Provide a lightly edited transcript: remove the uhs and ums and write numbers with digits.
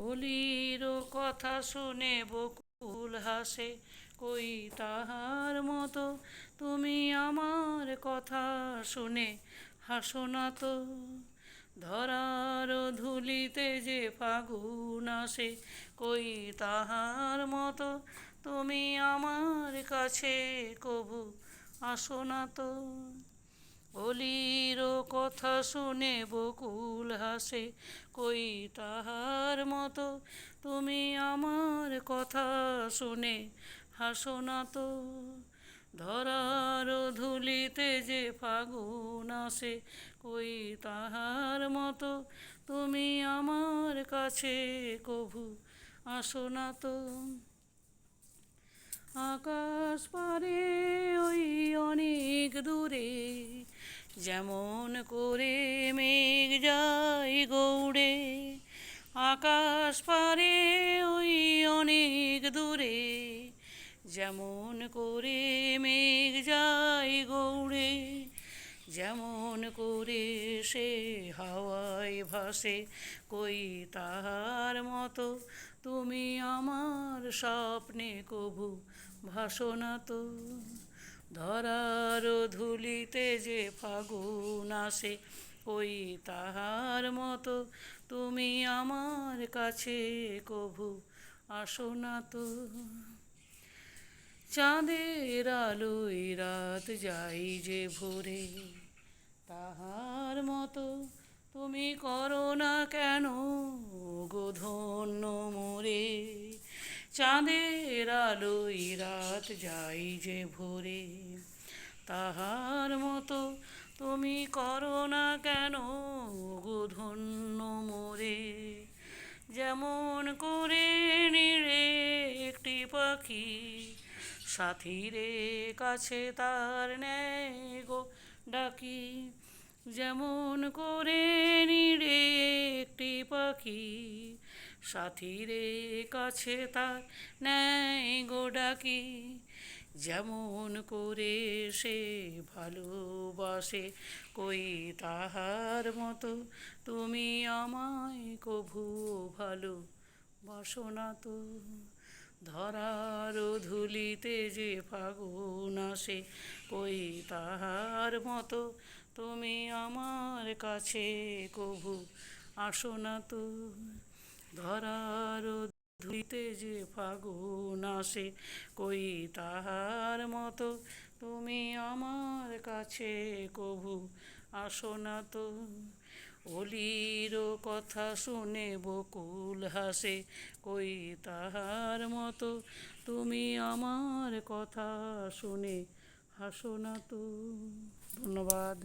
অলির কথা শুনে বকুল হাসে, কই তাহার মতো তুমি আমার কথা শুনে হাসো না তো। ধরার ধুলিতে যে ফাগুন আসে, কই তাহার মতো তুমি আমার কাছে কভু আসো না তো। অলির কথা শুনে বকুল হাসে, কই তাহার মতো তুমি আমার কথা শুনে হাসো না তো। ধরার ধুলিতে যে ফাগুন আসে, কই তাহার মতো তুমি আমার কাছে কভু আসো না তো। আকাশ পারে ওই অনেক দূরে, যেমন করে মেঘ যায় গৌড়ে। আকাশ পারে ওই অনেক দূরে, যেমন করে মেঘ যায় গৌড়ে। যেমন করে সে হাওয়ায় ভাসে, কই তাহার মতো তুমি আমার স্বপ্নে কভু ভাসো না তো। ধরার ধুলিতে যে ফাগুন আসে, কই তাহার মতো তুমি আমার কাছে কভু আসো না তো। চাঁদের আলোয় রাত যাই যে ভোরে, তাহার মতো তুমি করো না কেন গো ধন্য মোরে। চাঁদের আলোয় রাত যাই যে ভোরে, তাহার মতো তুমি করো না কেন গো ধন্য মোরে। যেমন করে নিড়ে একটি পাখি সাথীরে কাছে তার নেয় গো ডাকি। যেমন করে নিড়ে একটি পাখি সাথীরে কাছে তার নেয় গো ডাকি। যেমন করে সে ভালোবাসে, কই তাহার মতো তুমি আমায় কভু ভালোবাসো না তো। ধরার ধুলিতে যে ফাগুন আসে, কই তাহার মতো তুমি আমার কাছে কভু আসো না তো। ধরার ধুলিতে যে ফাগুন আসে, কই তাহার মতো তুমি আমার কাছে কভু আসো না তো। অলির কথা শুনে বকুল হাসে, কই তাহার মতো তুমি আমার কথা শুনে হাসো না তো। ধন্যবাদ।